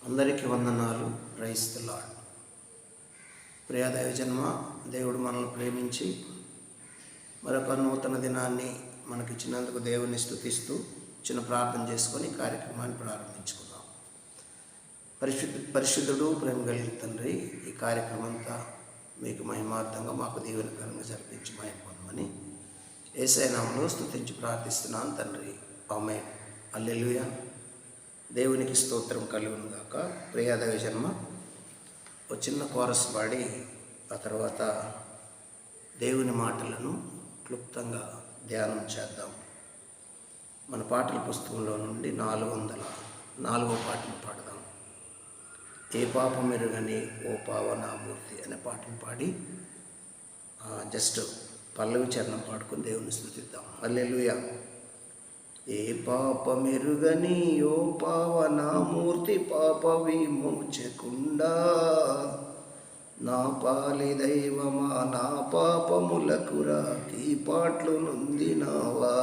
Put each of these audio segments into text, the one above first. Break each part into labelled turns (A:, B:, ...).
A: అందరికీ వందనాలు. Praise the lord. ప్రియ దైవజన్మ, దేవుడు మనల్ని ప్రేమించి మరొక నూతన దినాన్ని మనకిచ్చినందుకు దేవుని స్తుతిస్తూ చిన్న ప్రార్థన చేసుకొని కార్యక్రమాన్ని ప్రారంభించుకుందాం. పరిశుద్ధుడు ప్రేమ కలిగిన తండ్రి, ఈ కార్యక్రమం అంతా మీకు మహిమార్థంగా మాకు దీవెనకరంగా జరిపించి మహిమ పొందమని యేసయ్య నామములో స్తుతించి ప్రార్థిస్తున్నాను తండ్రి. ఆమేన్. హల్లెలూయా. దేవునికి స్తోత్రం కలుగును గాక. ప్రియ దైవజన్మ, ఒక చిన్న కోరస్ పాడి ఆ తర్వాత దేవుని మాటలను క్లుప్తంగా ధ్యానం చేద్దాం. మన పాటల పుస్తకంలో నుండి 404వ పాటను పాడదాం. ఏ పాపం ఎరుగని ఓ పావనామూర్తి అనే పాటను పాడి జస్ట్ పల్లవి చరణం పాడుకొని దేవుని స్తుతిద్దాం. హల్లెలూయా. ఏ పాపమెరుగని ఓ పావనామూర్తి, పాప విమోచకుండా నా పాలి దైవమా, నా పాపములకు రాకి పాట్లు నొందినావా.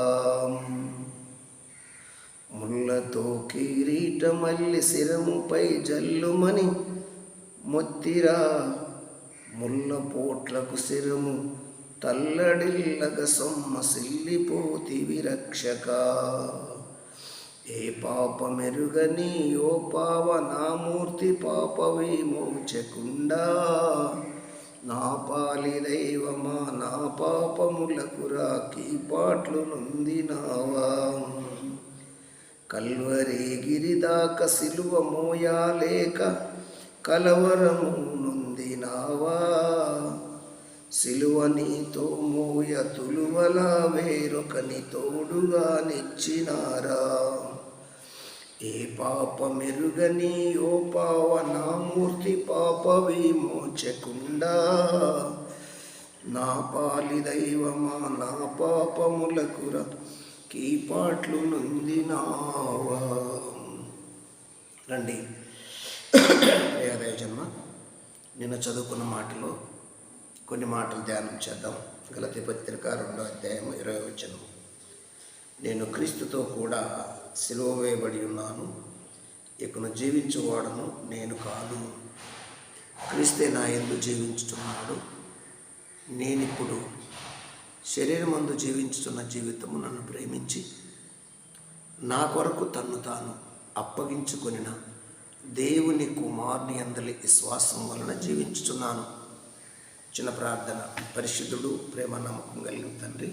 A: ముళ్ళతో కిరీటమల్లి శిరముపై జల్లుమని మొత్తిరా, ముళ్ళ పోట్లకు శిరము తల్లడిల్లగ సొమ్మసిల్లిపోతివి రక్షక. ఏ పాపమెరుగని ఓ పావనామూర్తి, పాప విమోచకుండా నా పాలి దైవమా, నా పాపములకు రాకి పాట్లు నొందినావా. కల్వరి గిరిదాక సిలువ మోయాలేక కలవరము నొందినావా. సిలువ నీతో మోయ తులువల వేరొకని తోడుగా నిచ్చినారా. ఏ పాపమెరుగని ఓ పావనామూర్తి, పాప విమోచకుండా నా పాలి దైవమా, నా పాపములకు రాకి పాట్లు నొందినావా. రండి దైవజన్మ, నిన్న చదువుకున్న మాటలో కొన్ని మాటలు ధ్యానం చేద్దాం. గలతీ పత్రిక 2వ అధ్యాయం 20వ వచనం. నేను క్రీస్తుతో కూడా సిలువ వేయబడి ఉన్నాను, ఇకను జీవించువాడను నేను కాదు, క్రీస్తే నా యందు జీవించుచున్నాడు. నేనిప్పుడు శరీరమందు జీవించుతున్న జీవితము నన్ను ప్రేమించి నా కొరకు తన్ను తాను అప్పగించుకొనిన దేవుని కుమారుని యందలి విశ్వాసం వలన జీవించుచున్నాను. చిన్న ప్రార్థన. పరిశుద్ధుడు ప్రేమ నమ్మకం కలిగిన తండ్రి,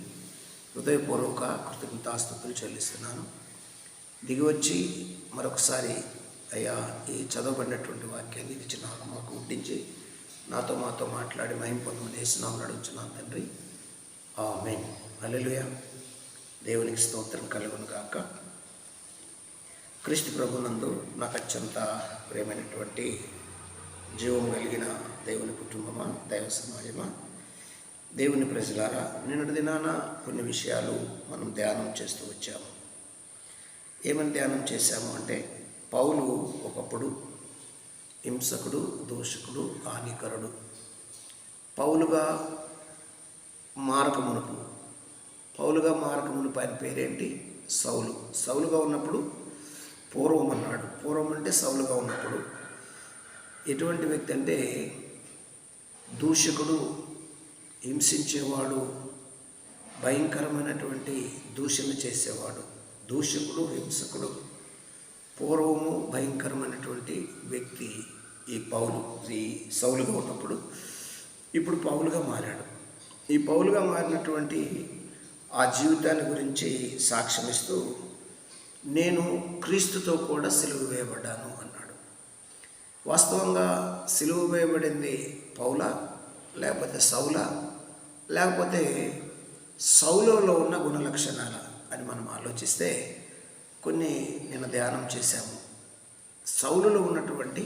A: హృదయపూర్వక కృతజ్ఞతాస్తుతులు చెల్లిస్తున్నాను. దిగివచ్చి మరొకసారి అయ్యా ఈ చదవబడినటువంటి వాక్యాన్ని ఇచ్చి మాకు ఉడ్డించి మాతో మాట్లాడి మహిమ పొందమని యేసునామములో అడుగుచున్నాను తండ్రి. ఆమేన్. హల్లెలూయా. దేవునికి స్తోత్రం కలుగును గాక. క్రీస్తు ప్రభునందు నాకు అత్యంత ప్రియమైనటువంటి జీవం కలిగిన దేవుని కుటుంబమా, దైవ సమాజమా, దేవుని ప్రజలారా, నిన్నటి దినాన కొన్ని విషయాలు మనం ధ్యానం చేస్తూ వచ్చాము. ఏమని ధ్యానం చేశాము అంటే, పౌలు ఒకప్పుడు హింసకుడు, దూషకుడు, హానికరుడు. పౌలుగా మారకమునుపు ఆయన పేరేంటి? సౌలు. సౌలుగా ఉన్నప్పుడు పూర్వం అన్నాడు. పూర్వం అంటే సౌలుగా ఉన్నప్పుడు ఎటువంటి వ్యక్తి అంటే దూషకుడు, హింసించేవాడు, భయంకరమైనటువంటి దూషణ చేసేవాడు. దూషకుడు, హింసకుడు, పూర్వము భయంకరమైనటువంటి వ్యక్తి ఈ పౌలు. ఈ సౌలుగా ఉన్నప్పుడు ఇప్పుడు పౌలుగా మారాడు. ఈ పౌలుగా మారినటువంటి ఆ జీవితాన్ని గురించి సాక్ష్యమిస్తూ, నేను క్రీస్తుతో కూడా సిలువ వేయబడ్డాను అన్నాడు. వాస్తవంగా సిలువ వేయబడింది పౌలా, లేకపోతే సౌలా, లేకపోతే సౌలులో ఉన్న గుణలక్షణాల అని మనం ఆలోచిస్తే కొన్ని నేను ధ్యానం చేశాము. సౌలులో ఉన్నటువంటి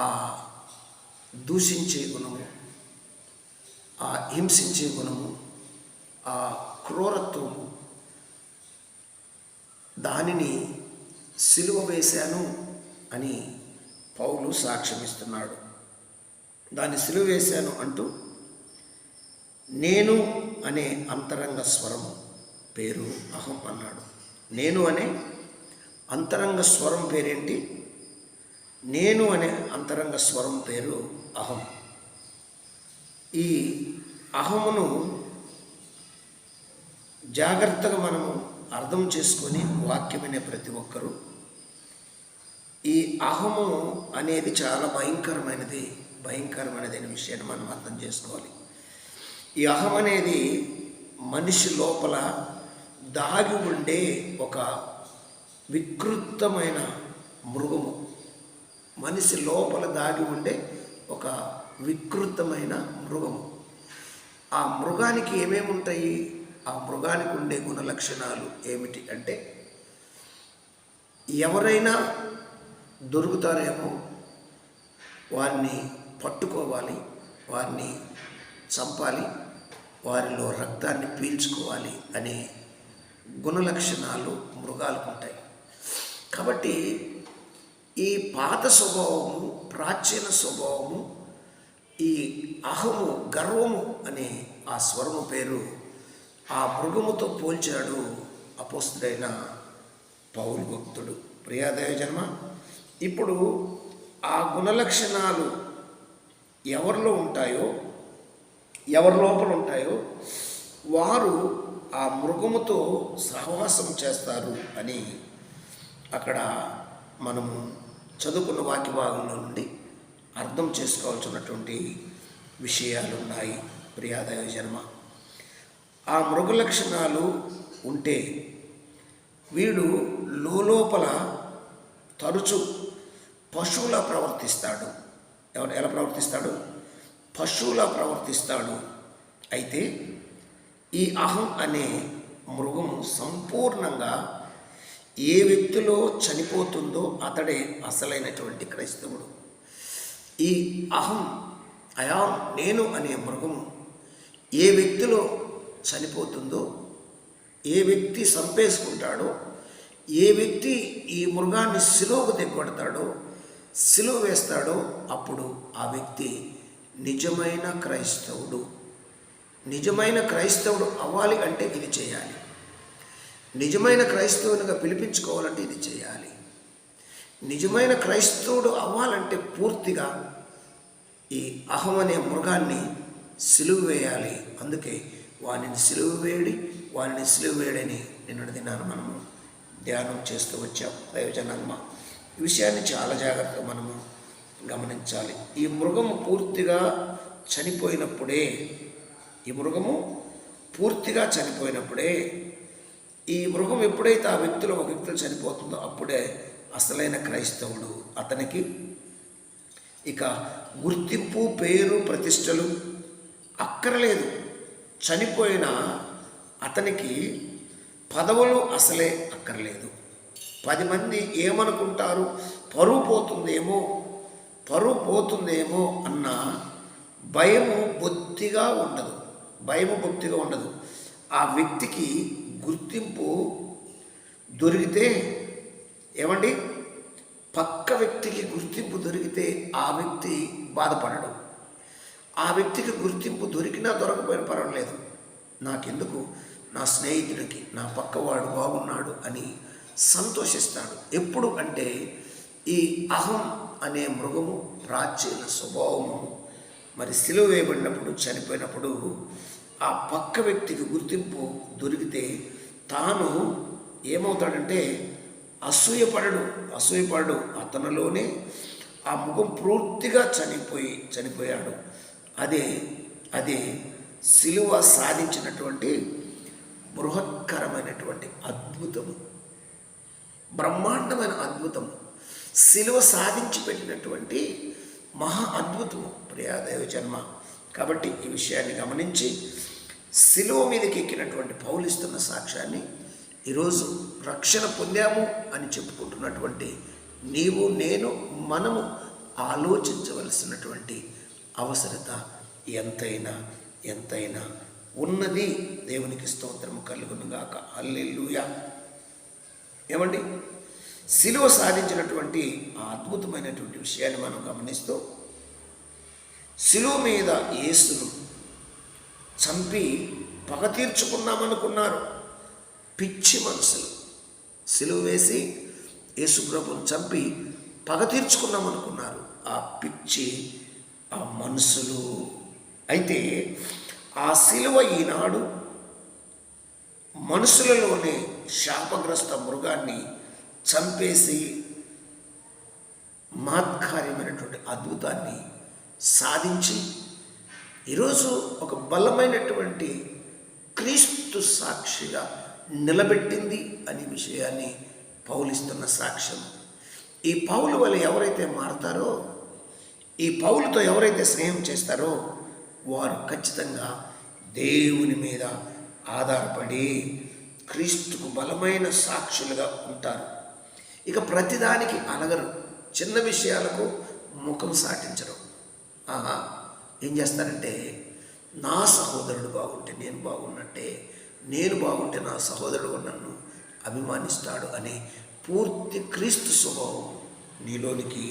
A: ఆ దూషించే గుణము, ఆ హింసించే గుణము, ఆ క్రూరత్వము, దానిని సిలువ వేశాను అని పౌలు సాక్ష్యమిస్తున్నాడు. దాన్ని సిలువ వేశాను అంటూ నేను అనే అంతరంగ స్వరము పేరు అహం అన్నాడు. నేను అనే అంతరంగ స్వరం పేరేంటి? నేను అనే అంతరంగ స్వరం పేరు అహం. ఈ అహమును జాగ్రత్తగా మనము అర్థం చేసుకొని వాక్యం వినే ప్రతి ఒక్కరూ ఈ అహము అనేది చాలా భయంకరమైనది అనే విషయాన్ని మనం అర్థం చేసుకోవాలి. ఈ అహం అనేది మనిషి లోపల దాగి ఉండే ఒక వికృతమైన మృగము. మనిషి లోపల దాగి ఉండే ఒక వికృతమైన మృగము. ఆ మృగానికి ఏమేమి ఉంటాయి? ఆ మృగానికి ఉండే గుణ లక్షణాలు ఏమిటి అంటే, ఎవరైనా దొరుకుతారేమో వారిని పట్టుకోవాలి, వారిని చంపాలి, వారిలో రక్తాన్ని పీల్చుకోవాలి అనే గుణలక్షణాలు మృగాలకు ఉంటాయి. కాబట్టి ఈ పాత స్వభావము, ప్రాచీన స్వభావము, ఈ అహము, గర్వము అనే ఆ స్వరము పేరు ఆ మృగముతో పోల్చాడు అపోస్తుడైన పౌలు భక్తుడు. ప్రియాదయ జన్మ, ఇప్పుడు ఆ గుణలక్షణాలు ఎవరిలో ఉంటాయో, ఎవరి లోపల ఉంటాయో వారు ఆ మృగముతో సహవాసం చేస్తారు అని అక్కడ మనము చదువుకున్న వాక్య భాగంలో నుండి అర్థం చేసుకోవాల్సినటువంటి విషయాలు ఉన్నాయి. ప్రియాదయ జన్మ, ఆ మృగ లక్షణాలు ఉంటే వీడు లోపల తరచు పశువులా ప్రవర్తిస్తాడు. ఎలా ప్రవర్తిస్తాడు? పశువులా ప్రవర్తిస్తాడు. అయితే ఈ అహం అనే మృగము సంపూర్ణంగా ఏ వ్యక్తిలో చనిపోతుందో అతడే అసలైనటువంటి క్రైస్తవుడు. ఈ అహం, నేను అనే మృగము ఏ వ్యక్తిలో చనిపోతుందో, ఏ వ్యక్తి చంపేసుకుంటాడో, ఏ వ్యక్తి ఈ మృగాన్ని సిలువకు దిగొడతాడో, సిలువ వేస్తాడో, అప్పుడు ఆ వ్యక్తి నిజమైన క్రైస్తవుడు. నిజమైన క్రైస్తవుడు అవ్వాలి అంటే ఇది చేయాలి. నిజమైన క్రైస్తవునిగా పిలిపించుకోవాలంటే ఇది చేయాలి. నిజమైన క్రైస్తవుడు అవ్వాలంటే పూర్తిగా ఈ అహం అనే మృగాన్ని సిలువ వేయాలి. అందుకే వానిని సిలువ వేయడని నిన్నటి దినాన్ని మనము ధ్యానం చేస్తూ వచ్చాం. దైవజనాత్మ, ఈ విషయాన్ని చాలా జాగ్రత్తగా మనము గమనించాలి. ఈ మృగము పూర్తిగా చనిపోయినప్పుడే, ఈ మృగం ఎప్పుడైతే ఆ వ్యక్తిలో ఒక వ్యక్తిలో చనిపోతుందో అప్పుడే అసలైన క్రైస్తవుడు. అతనికి ఇక గుర్తింపు, పేరు, ప్రతిష్టలు అక్కర్లేదు. చనిపోయిన అతనికి పదవులు అసలే అక్కర్లేదు. 10 మంది ఏమనుకుంటారు, పరువు పోతుందేమో అన్న భయము బొత్తిగా ఉండదు. ఆ వ్యక్తికి గుర్తింపు దొరికితే, పక్క వ్యక్తికి గుర్తింపు దొరికితే ఆ వ్యక్తి బాధపడడు. ఆ వ్యక్తికి గుర్తింపు దొరికినా దొరకపోయినా పర్వాలేదు, నాకెందుకు, నా స్నేహితుడికి నా పక్కవాడు బాగున్నాడు అని సంతోషిస్తాడు. ఎప్పుడు అంటే ఈ అహం అనే మృగము, ప్రాచీన స్వభావము మరి సిలువ వేయబడినప్పుడు, చనిపోయినప్పుడు ఆ పక్క వ్యక్తికి గుర్తింపు దొరికితే తాను ఏమవుతాడంటే అసూయపడడు. అతనిలోనే ఆ ముఖం పూర్తిగా చనిపోయాడు. అదే సిలువ సాధించినటువంటి బృహత్కరమైనటువంటి అద్భుతము, బ్రహ్మాండమైన అద్భుతము, సిలువ సాధించి పెట్టినటువంటి మహా అద్భుతము. ప్రియాదైవ జన్మ, కాబట్టి ఈ విషయాన్ని గమనించి సిలువ మీదకి ఎక్కినటువంటి పౌలు ఇస్తున్న సాక్ష్యాన్ని ఈరోజు రక్షణ పొందాము అని చెప్పుకుంటున్నటువంటి నీవు, నేను, మనము ఆలోచించవలసినటువంటి అవసరత ఎంతైనా ఉన్నది. దేవునికి స్తోత్రము కలుగునుగాక. హల్లెలూయా. సిలువ సాధించినటువంటి ఆ అద్భుతమైనటువంటి విషయాన్ని మనం గమనిస్తూ, సిలువ మీద యేసును చంపి పగ తీర్చుకున్నామనుకున్నారు పిచ్చి మనుషులు. సిలువ వేసి యేసు ప్రభువును చంపి పగ తీర్చుకున్నాం అనుకున్నారు ఆ పిచ్చి ఆ మనుషులు. అయితే ఆ సిలువ ఈనాడు మనుషులలోని శాపగ్రస్త మృగాన్ని చంపేసి మహత్కార్యమైనటువంటి అద్భుతాన్ని సాధించి ఈరోజు ఒక బలమైనటువంటి క్రీస్తు సాక్షిగా నిలబెట్టింది అనే విషయాన్ని పౌలిస్తున్న సాక్ష్యం. ఈ పౌలు వల్ల ఎవరైతే మారతారో, ఈ పౌలుతో ఎవరైతే స్నేహం చేస్తారో వారు ఖచ్చితంగా దేవుని మీద ఆధారపడి క్రీస్తుకు బలమైన సాక్షులుగా ఉంటారు. ఇక ప్రతిదానికి అనగరు, చిన్న విషయాలకు ముఖం సాటించరు. ఏం చేస్తారంటే నా సహోదరుడు బాగుంటే నేను బాగున్నట్టే, నేను బాగుంటే నా సహోదరుడు నన్ను అభిమానిస్తాడు అనే పూర్తి క్రీస్తు స్వభావం నీలోనికి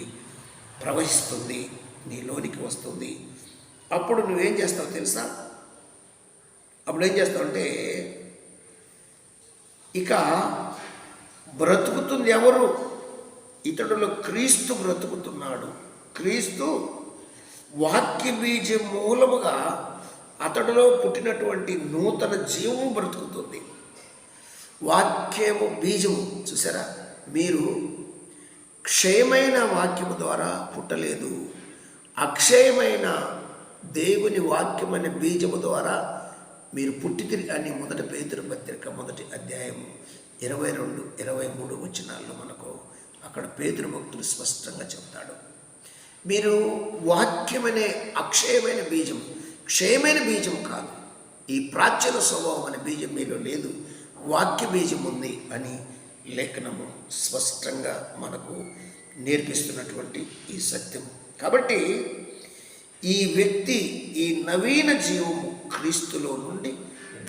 A: ప్రవహిస్తుంది, నీలోనికి వస్తుంది. అప్పుడు నువ్వేం చేస్తావు తెలుసా? అప్పుడు ఏం చేస్తావంటే ఇక బ్రతుకుతుంది ఎవరు? ఇతడులో క్రీస్తు బ్రతుకుతున్నాడు. క్రీస్తు వాక్య బీజం మూలముగా అతడిలో పుట్టినటువంటి నూతన జీవము బ్రతుకుతుంది. వాక్యము బీజము. చూసారా, మీరు క్షయమైన వాక్యము ద్వారా పుట్టలేదు, అక్షయమైన దేవుని వాక్యం అనే బీజము ద్వారా మీరు పుట్టితిరి అని 1 పేతురు పత్రిక 1వ అధ్యాయం 22, 23 వచనాల్లో మనకు అక్కడ పేతురు భక్తుడు స్పష్టంగా చెప్తాడు. మీరు వాక్యమనే అక్షయమైన బీజం, క్షయమైన బీజం కాదు, ఈ ప్రాచీన స్వభావం అనే బీజం మీలో లేదు, వాక్య బీజం ఉంది అని లేఖనము స్పష్టంగా మనకు నేర్పిస్తున్నటువంటి ఈ సత్యం. కాబట్టి ఈ వ్యక్తి ఈ నవీన జీవము క్రీస్తులో నుండి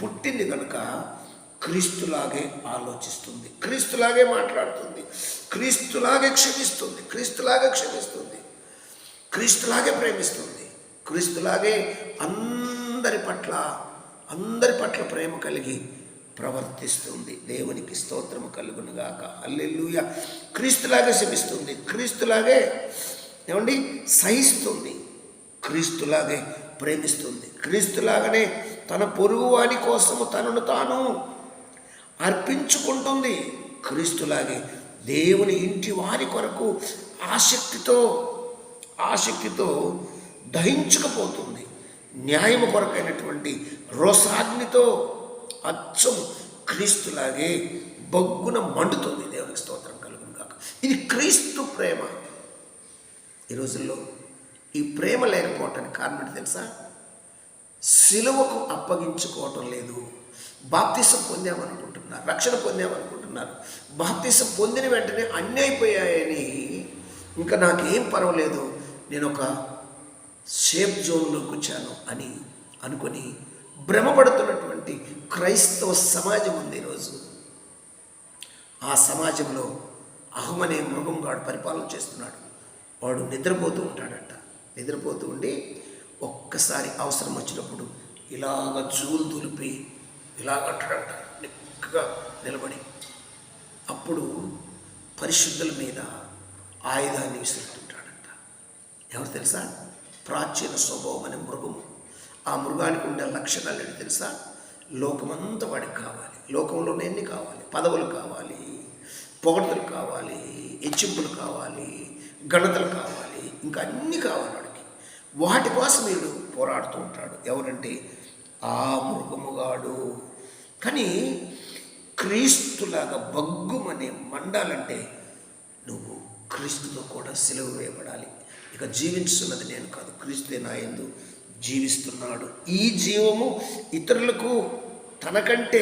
A: పుట్టింది కనుక క్రీస్తులాగే ఆలోచిస్తుంది, క్రీస్తులాగే మాట్లాడుతుంది, క్రీస్తులాగే క్షమిస్తుంది, క్రీస్తులాగే క్షమిస్తుంది, క్రీస్తులాగే ప్రేమిస్తుంది, క్రీస్తులాగే అందరి పట్ల ప్రేమ కలిగి ప్రవర్తిస్తుంది. దేవునికి స్తోత్రము కలుగునుగాక. హల్లెలూయా. క్రీస్తులాగే క్షమిస్తుంది, క్రీస్తులాగే సహిస్తుంది, క్రీస్తులాగే ప్రేమిస్తుంది, క్రీస్తులాగానే తన పొరుగువాని కోసము తనను తాను అర్పించుకుంటుంది, క్రీస్తులాగే దేవుని ఇంటి వారి కొరకు ఆసక్తితో దహించుకుపోతుంది, న్యాయము కొరకైనటువంటి రోసాగ్నితో అచ్చం క్రీస్తులాగే బొగ్గున మండుతుంది. దేవునికి స్తోత్రం కలుగును కాక. ఇది క్రీస్తు ప్రేమ. ఈ రోజుల్లో ఈ ప్రేమ లేకపోవటానికి కారణం ఏంటి తెలుసా? సిలువకు అప్పగించుకోవటం లేదు. బాప్తిసం పొందామనుకుంటున్నారు, రక్షణ పొందామనుకుంటున్నారు, బాప్తిసం పొందిన వెంటనే అన్నీ అయిపోయాయని ఇంకా నాకేం పర్వాలేదు, నేను ఒక సేఫ్ జోన్లోకి వచ్చాను అని అనుకొని భ్రమపడుతున్నటువంటి క్రైస్తవ సమాజం ఉంది ఈరోజు. ఆ సమాజంలో అహమనే మృగంగాడు పరిపాలన చేస్తున్నాడు. వాడు నిద్రపోతూ ఉంటాడట. నిద్రపోతూ ఉండి ఒక్కసారి అవసరం వచ్చినప్పుడు ఇలాగ జూలు దులిపి ఇలాగంటాడంట నిక్కగా నిలబడి. అప్పుడు పరిశుద్ధుల మీద ఆయుధాన్ని విసురుతుంటాడంట. ఎవరు తెలుసా? ప్రాచీన స్వభావం అనే మృగము. ఆ మృగానికి ఉండే లక్షణాలు ఏంటి తెలుసా? లోకమంతా వాడికి కావాలి, లోకంలో ఎన్ని కావాలి, పదవులు కావాలి, పొగడ్తలు కావాలి, హెచ్చింపులు కావాలి, ఘనతలు కావాలి, ఇంకా అన్నీ కావాలి వాడికి. వాటి కోసం వీడు పోరాడుతూ ఉంటాడు. ఎవరంటే ఆ మృగముగాడు. కానీ క్రీస్తులాగా బగ్గుమని మండాలంటే నువ్వు క్రీస్తుతో కూడా సిలువ వేయబడాలి. ఇక జీవించుతున్నది నేను కాదు, క్రీస్తుదే నా యందు జీవిస్తున్నాడు. ఈ జీవము ఇతరులకు తనకంటే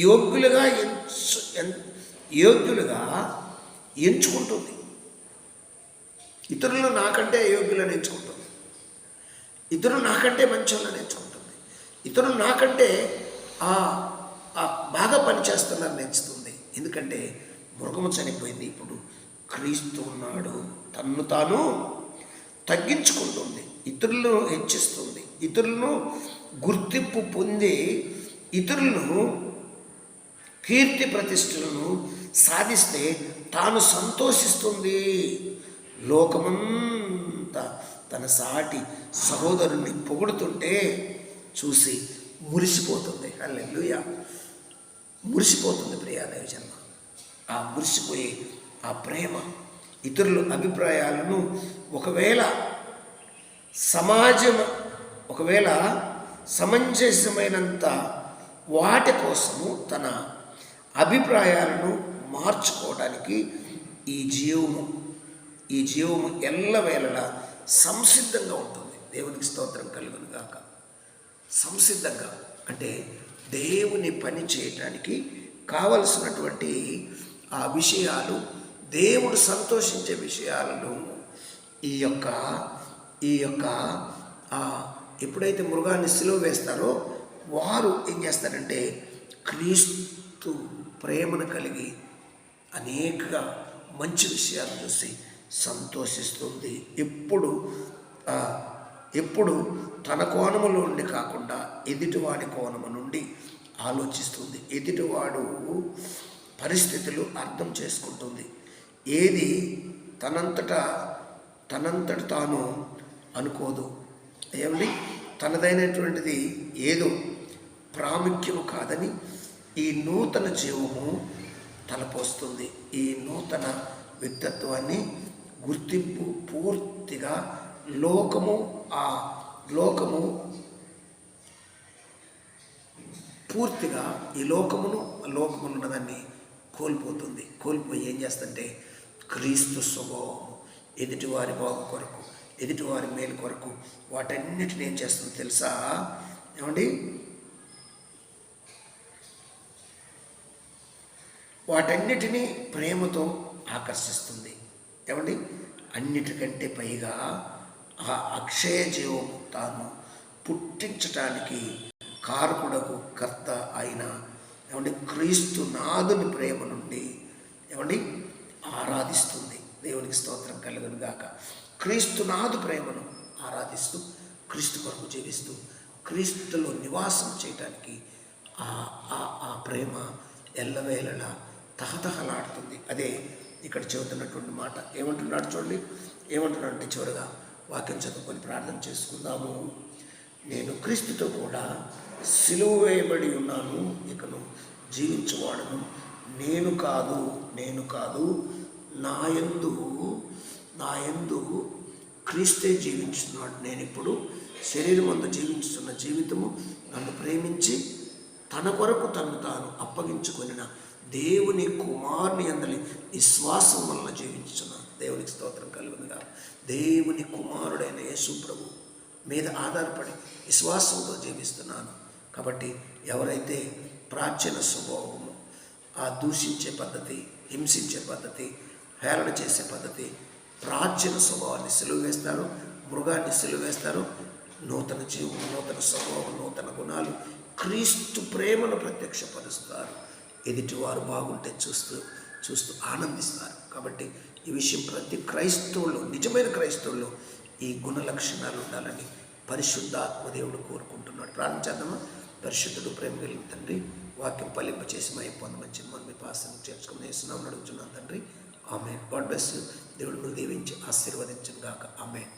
A: యోగ్యులుగా ఎంచుకుంటుంది. ఇతరులు నాకంటే యోగ్యులను ఎంచుకుంటుంది, ఇతరులు నాకంటే మంచి వాళ్ళని ఎంచుకుంటుంది, ఇతరులు నాకంటే బాగా పనిచేస్తున్నారని ఎంచుతుంది. ఎందుకంటే మృగము చనిపోయింది, ఇప్పుడు క్రీస్తు ఉన్నాడు. తన్ను తాను తగ్గించుకుంటుంది, ఇతరులను హెచ్చిస్తుంది, ఇతరులను గుర్తింపు పొంది ఇతరులను కీర్తి ప్రతిష్టలను సాధిస్తే తాను సంతోషిస్తుంది. లోకమంతా తన సాటి సహోదరుని పొగుడుతుంటే చూసి మురిసిపోతుంది. హల్లెలూయా, మురిసిపోతుంది ప్రియా దైవజన్మ. ఆ మురిసిపోయే ఆ ప్రేమ, ఇతరుల అభిప్రాయాలను ఒకవేళ సమంజసమైనంత వాటి కోసము తన అభిప్రాయాలను మార్చుకోవడానికి ఈ జీవము ఎల్లవేళలా సంసిద్ధంగా ఉంటుంది. దేవునికి స్తోత్రం కలుగును గాక. సంసిద్ధంగా అంటే దేవుని పని చేయటానికి కావలసినటువంటి ఆ విషయాలు, దేవుడు సంతోషించే విషయాలను ఈ యొక్క ఎప్పుడైతే మృగాన్ని సిలువ వేస్తారో వారు ఏం చేస్తారంటే క్రీస్తు ప్రేమను కలిగి అనేక మంచి విషయాలు చూసి సంతోషిస్తుంది. ఎప్పుడు తన కోణములో నుండి కాకుండా ఎదుటివాడి కోణము నుండి ఆలోచిస్తుంది. ఎదుటివాడు పరిస్థితులు అర్థం చేసుకుంటుంది. ఏది తనంతట తాను అనుకోదు. ఏమండి, తనదైనటువంటిది ఏదో ప్రాముఖ్యము కాదని ఈ నూతన జీవము తలపోస్తుంది. ఈ నూతన వ్యక్తిత్వాన్ని గుర్తింపు పూర్తిగా లోకము పూర్తిగా ఈ లోకమును ఉన్నదాన్ని కోల్పోతుంది. కోల్పోయి ఏం చేస్తుంటే క్రీస్తు స్వభావం, ఎదుటివారి బాగు కొరకు, ఎదుటివారి మేలు కొరకు వాటన్నిటిని ఏం చేస్తుంది తెలుసా? ఏమండి, వాటన్నిటినీ ప్రేమతో ఆకర్షిస్తుంది. ఏమండి, అన్నిటికంటే పైగా ఆ అక్షయ జీవము తాను పుట్టించటానికి కారకుడకు కర్త అయిన ఏమండి క్రీస్తు నాదుని ప్రేమ నుండి ఏమండి ఆరాధిస్తుంది. దేవునికి స్తోత్రం కలుగును గాక. క్రీస్తు నాదు ప్రేమను ఆరాధిస్తూ, క్రీస్తు కొరకు జీవిస్తూ, క్రీస్తులో నివాసం చేయటానికి ఆ ప్రేమ ఎల్లవేళలా తహతహలాడుతుంది. అదే ఇక్కడ చెబుతున్నటువంటి మాట. ఏమంటున్నాడు చూడండి, ఏమంటున్నాడంటే చివరిగా వాక్యం చదువుకొని ప్రార్థన చేసుకుందాము. నేను క్రీస్తుతో కూడా సిలువ వేయబడి ఉన్నాను, ఇకను జీవించువాడను నేను కాదు, నాయందు క్రీస్తే జీవించున్నాడు. నేను ఇప్పుడు శరీరమందు జీవించుతున్న జీవితము నన్ను ప్రేమించి తన కొరకు తను తాను అప్పగించుకొనిన దేవుని కుమారుని అందలి విశ్వాసం వలన జీవించున్నాను. దేవునికి స్తోత్రం కలుగునుగా. దేవుని కుమారుడైన యేసు ప్రభు మీద ఆధారపడి విశ్వాసంతో జీవిస్తున్నాను. కాబట్టి ఎవరైతే ప్రాచీన స్వభావము, ఆ దూషించే పద్ధతి, హింసించే పద్ధతి, హేళన చేసే పద్ధతి, ప్రాచీన స్వభావాన్ని సిలువ వేస్తారు, మృగాన్ని సిలువ వేస్తారు, నూతన జీవం, నూతన స్వభావం, నూతన గుణాలు, క్రీస్తు ప్రేమను ప్రత్యక్షపరుస్తారు. ఎదుటివారు బాగుంటే చూస్తూ ఆనందిస్తారు. కాబట్టి ఈ విషయం ప్రతి క్రైస్తవుల్లో, నిజమైన క్రైస్తవుల్లో ఈ గుణ లక్షణాలు ఉండాలని పరిశుద్ధాత్మ దేవుడు కోరుకుంటున్నాడు. ప్రార్థించేద్దామా? పరిశుద్ధుడు, ప్రేమ కలిగిన తండ్రి, వాక్యం ఫలింప చేసి మై పొందమని మీ పాసను చేర్చుకుని వేస్తున్నామని అడుగుతున్నాను తండ్రి. ఆమేన్. God bless you. దేవుడు దీవించి ఆశీర్వదించును గాక. ఆమేన్.